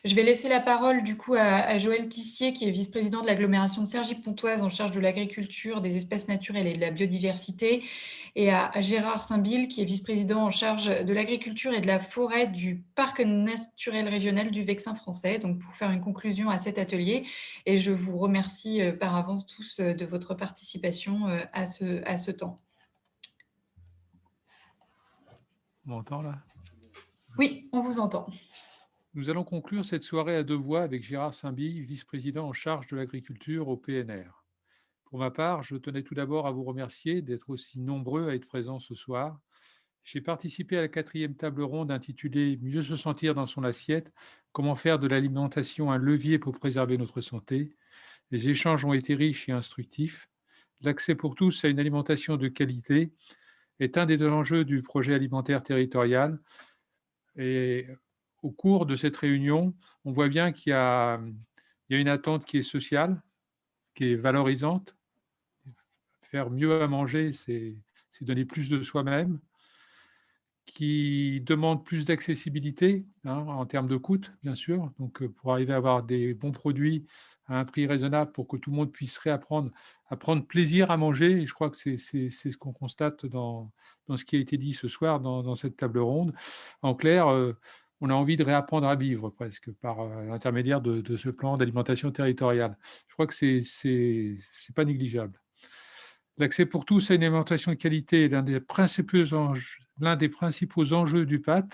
Je vais laisser la parole du coup à Joël Tissier, qui est vice-président de l'agglomération de Cergy-Pontoise en charge de l'agriculture, des espèces naturelles et de la biodiversité, et à Gérard Saint-Bille, qui est vice-président en charge de l'agriculture et de la forêt du parc naturel régional du Vexin français, donc pour faire une conclusion à cet atelier. Et je vous remercie par avance tous de votre participation à ce temps. On m'entend là? Oui, on vous entend. Nous allons conclure cette soirée à deux voix avec Gérard Saint-Bille, vice-président en charge de l'agriculture au PNR. Pour ma part, je tenais tout d'abord à vous remercier d'être aussi nombreux à être présents ce soir. J'ai participé à la quatrième table ronde intitulée Mieux se sentir dans son assiette, comment faire de l'alimentation un levier pour préserver notre santé. Les échanges ont été riches et instructifs. L'accès pour tous à une alimentation de qualité est un des enjeux du projet alimentaire territorial. Et au cours de cette réunion, on voit bien qu'il y a une attente qui est sociale, qui est valorisante. Faire mieux à manger, c'est donner plus de soi-même, qui demande plus d'accessibilité, hein, en termes de coût, bien sûr. Donc, pour arriver à avoir des bons produits à un prix raisonnable pour que tout le monde puisse réapprendre à prendre plaisir à manger. Et je crois que c'est ce qu'on constate dans ce qui a été dit ce soir dans cette table ronde. En clair, on a envie de réapprendre à vivre presque par l'intermédiaire de ce plan d'alimentation territoriale. Je crois que c'est pas négligeable. L'accès pour tous à une alimentation de qualité est l'un des principaux enjeux du PAT.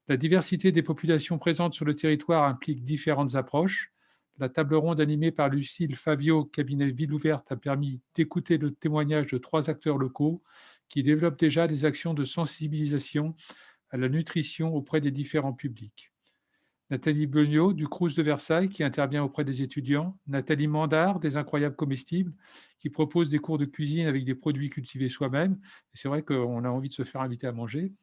La diversité des populations présentes sur le territoire implique différentes approches. La table ronde animée par Lucille Favio, cabinet Ville Ouverte, a permis d'écouter le témoignage de 3 acteurs locaux qui développent déjà des actions de sensibilisation à la nutrition auprès des différents publics. Nathalie Beugnot du Crous de Versailles, qui intervient auprès des étudiants. Nathalie Mandard des Incroyables Comestibles, qui propose des cours de cuisine avec des produits cultivés soi-même. Et c'est vrai qu'on a envie de se faire inviter à manger.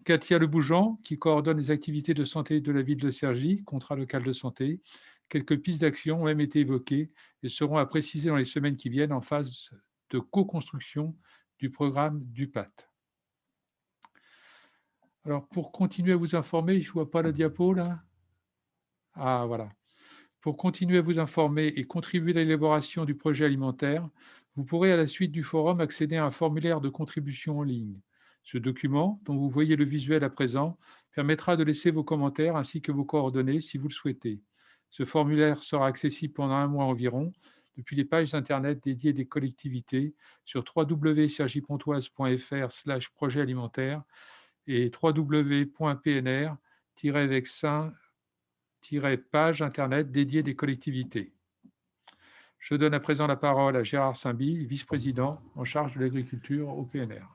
Katia Lebougeant, qui coordonne les activités de santé de la ville de Cergy, contrat local de santé. Quelques pistes d'action ont même été évoquées et seront à préciser dans les semaines qui viennent en phase de co-construction du programme du PAT. Alors, pour continuer à vous informer, je ne vois pas la diapo là. Ah, voilà. Pour continuer à vous informer et contribuer à l'élaboration du projet alimentaire, vous pourrez à la suite du forum accéder à un formulaire de contribution en ligne. Ce document, dont vous voyez le visuel à présent, permettra de laisser vos commentaires ainsi que vos coordonnées si vous le souhaitez. Ce formulaire sera accessible pendant un mois environ depuis les pages Internet dédiées des collectivités sur www.cergypontoise.fr/projet alimentaire et www.pnr-vexin-page Internet dédiée des collectivités. Je donne à présent la parole à Gérard Saint-Bille, vice-président en charge de l'agriculture au PNR.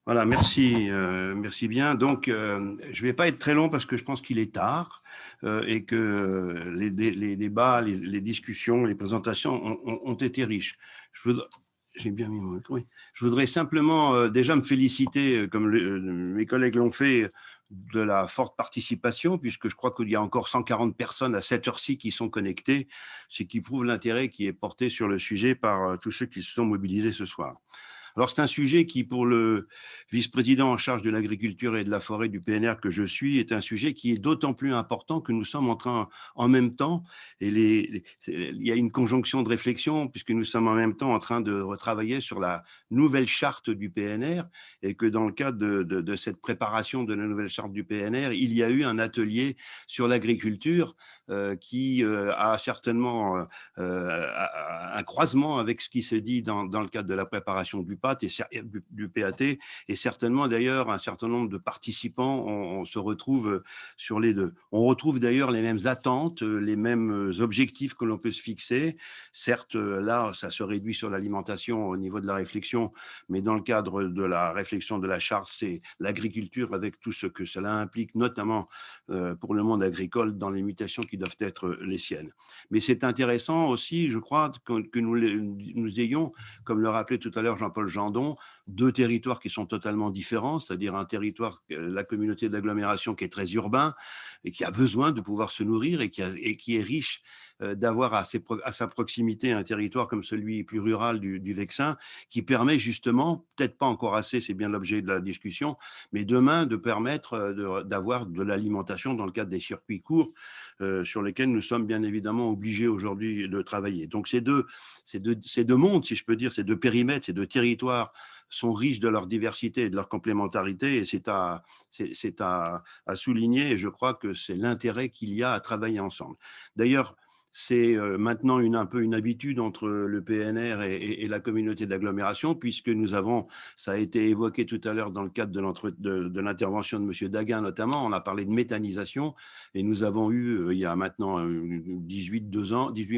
Voilà, merci, merci bien. Donc, je ne vais pas être très long parce que je pense qu'il est tard et que les débats, les discussions, les présentations ont été riches. J'ai bien mis mon micro, oui. Je voudrais simplement déjà me féliciter, comme mes collègues l'ont fait, de la forte participation, puisque je crois qu'il y a encore 140 personnes à cette heure-ci qui sont connectées, ce qui prouve l'intérêt qui est porté sur le sujet par tous ceux qui se sont mobilisés ce soir. Alors, c'est un sujet qui, pour le vice-président en charge de l'agriculture et de la forêt du PNR que je suis, est un sujet qui est d'autant plus important que nous sommes en train, en même temps, et il y a une conjonction de réflexion, puisque nous sommes en même temps en train de retravailler sur la nouvelle charte du PNR, et que dans le cadre de cette préparation de la nouvelle charte du PNR, il y a eu un atelier sur l'agriculture qui a certainement un croisement avec ce qui se dit dans le cadre de la préparation du PAT et du PAT, et certainement d'ailleurs un certain nombre de participants, on se retrouve sur les deux. On retrouve d'ailleurs les mêmes attentes, les mêmes objectifs que l'on peut se fixer. Certes, là, ça se réduit sur l'alimentation au niveau de la réflexion, mais dans le cadre de la réflexion de la charte, c'est l'agriculture avec tout ce que cela implique, notamment pour le monde agricole dans les mutations qui doivent être les siennes. Mais c'est intéressant aussi, je crois, que nous ayons, comme le rappelait tout à l'heure Jean-Paul Jandon, deux territoires qui sont totalement différents, c'est-à-dire un territoire, la communauté d'agglomération qui est très urbain et qui a besoin de pouvoir se nourrir et qui est riche d'avoir à sa proximité un territoire comme celui plus rural du Vexin, qui permet justement, peut-être pas encore assez, c'est bien l'objet de la discussion, mais demain de permettre d'avoir de l'alimentation dans le cadre des circuits courts sur lesquels nous sommes bien évidemment obligés aujourd'hui de travailler. Donc ces deux mondes, si je peux dire, ces deux périmètres, ces deux territoires sont riches de leur diversité et de leur complémentarité, et c'est à souligner, et je crois que c'est l'intérêt qu'il y a à travailler ensemble. D'ailleurs, c'est maintenant un peu une habitude entre le PNR et la communauté d'agglomération, puisque nous avons, ça a été évoqué tout à l'heure dans le cadre de l'intervention de M. Daguin notamment, on a parlé de méthanisation, et nous avons eu, il y a maintenant 18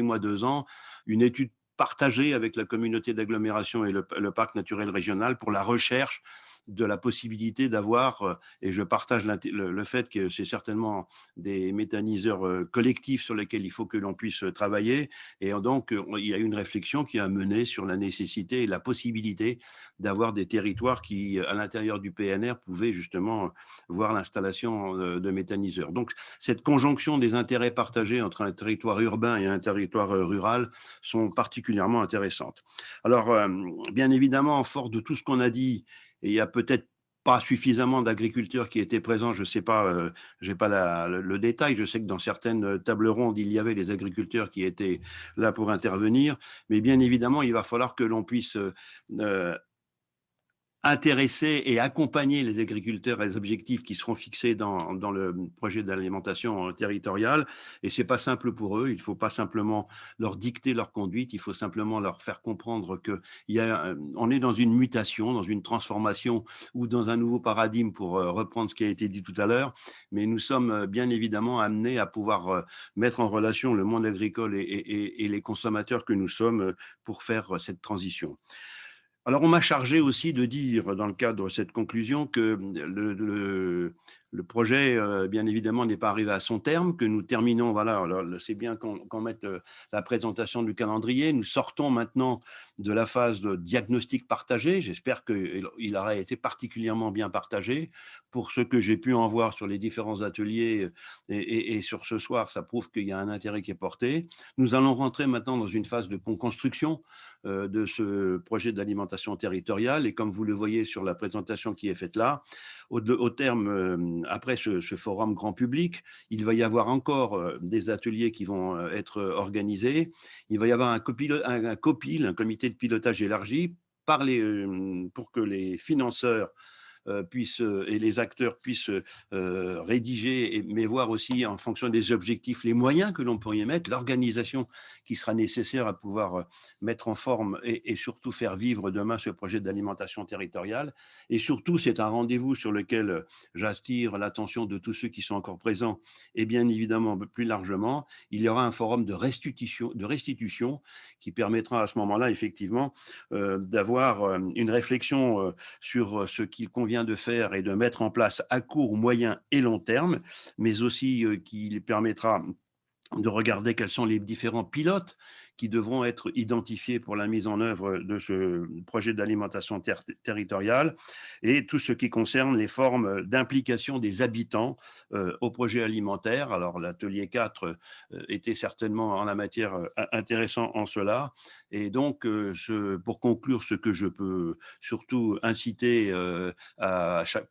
mois, 2 ans, une étude partagée avec la communauté d'agglomération et le parc naturel régional pour la recherche de la possibilité d'avoir, et je partage le fait que c'est certainement des méthaniseurs collectifs sur lesquels il faut que l'on puisse travailler, et donc il y a une réflexion qui a mené sur la nécessité et la possibilité d'avoir des territoires qui, à l'intérieur du PNR, pouvaient justement voir l'installation de méthaniseurs. Donc cette conjonction des intérêts partagés entre un territoire urbain et un territoire rural sont particulièrement intéressantes. Alors, bien évidemment, fort de tout ce qu'on a dit, et il y a peut-être pas suffisamment d'agriculteurs qui étaient présents, je ne sais pas, je n'ai pas le détail, je sais que dans certaines tables rondes, il y avait des agriculteurs qui étaient là pour intervenir, mais bien évidemment, il va falloir que l'on puisse intéresser et accompagner les agriculteurs à les objectifs qui seront fixés dans le projet d'alimentation territoriale. Et ce n'est pas simple pour eux. Il ne faut pas simplement leur dicter leur conduite. Il faut simplement leur faire comprendre qu'on est dans une mutation, dans une transformation ou dans un nouveau paradigme, pour reprendre ce qui a été dit tout à l'heure. Mais nous sommes bien évidemment amenés à pouvoir mettre en relation le monde agricole et les consommateurs que nous sommes pour faire cette transition. Alors, on m'a chargé aussi de dire, dans le cadre de cette conclusion, que le projet, bien évidemment, n'est pas arrivé à son terme, que nous terminons, voilà, alors c'est bien qu'on mette la présentation du calendrier. Nous sortons maintenant de la phase de diagnostic partagé. J'espère qu'il aura été particulièrement bien partagé. Pour ce que j'ai pu en voir sur les différents ateliers et sur ce soir, ça prouve qu'il y a un intérêt qui est porté. Nous allons rentrer maintenant dans une phase de construction de ce projet d'alimentation territoriale. Et comme vous le voyez sur la présentation qui est faite là, au terme, après ce forum grand public, il va y avoir encore des ateliers qui vont être organisés. Il va y avoir un comité de pilotage élargi pour que les financeurs et les acteurs puissent rédiger, mais voir aussi en fonction des objectifs les moyens que l'on pourrait y mettre, l'organisation qui sera nécessaire à pouvoir mettre en forme et surtout faire vivre demain ce projet d'alimentation territoriale. Et surtout, c'est un rendez-vous sur lequel j'attire l'attention de tous ceux qui sont encore présents, et bien évidemment plus largement, il y aura un forum de restitution qui permettra à ce moment-là effectivement d'avoir une réflexion sur ce qu'il convient de faire et de mettre en place à court, moyen et long terme, mais aussi qui permettra de regarder quels sont les différents pilotes qui devront être identifiés pour la mise en œuvre de ce projet d'alimentation territoriale, et tout ce qui concerne les formes d'implication des habitants au projet alimentaire. Alors l'atelier 4 était certainement en la matière intéressant en cela, et donc pour conclure, ce que je peux surtout inciter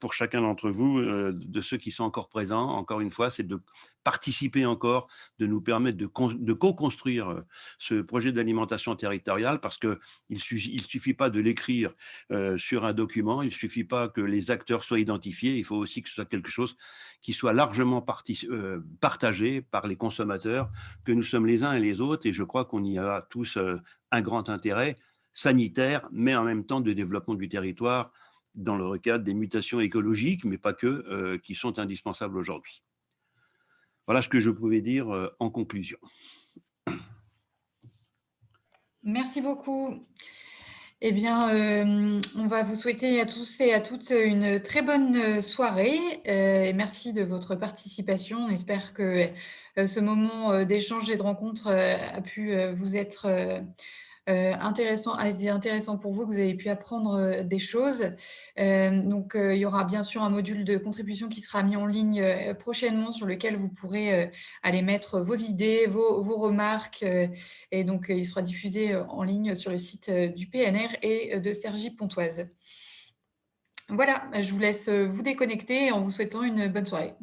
pour chacun d'entre vous, de ceux qui sont encore présents, encore une fois, c'est de participer encore, de nous permettre de co-construire ce projet d'alimentation territoriale, parce qu'il ne suffit pas de l'écrire sur un document, il ne suffit pas que les acteurs soient identifiés, il faut aussi que ce soit quelque chose qui soit largement partagé par les consommateurs, que nous sommes les uns et les autres, et je crois qu'on y a tous un grand intérêt sanitaire, mais en même temps de développement du territoire, dans le cadre des mutations écologiques, mais pas que, qui sont indispensables aujourd'hui. Voilà ce que je pouvais dire en conclusion. Merci beaucoup. Eh bien, on va vous souhaiter à tous et à toutes une très bonne soirée. Et merci de votre participation. On espère que ce moment d'échange et de rencontre a pu vous être a été intéressant pour vous, que vous avez pu apprendre des choses. Donc, il y aura bien sûr un module de contribution qui sera mis en ligne prochainement, sur lequel vous pourrez aller mettre vos idées, vos remarques. Et donc, il sera diffusé en ligne sur le site du PNR et de Cergy Pontoise. Voilà, je vous laisse vous déconnecter en vous souhaitant une bonne soirée.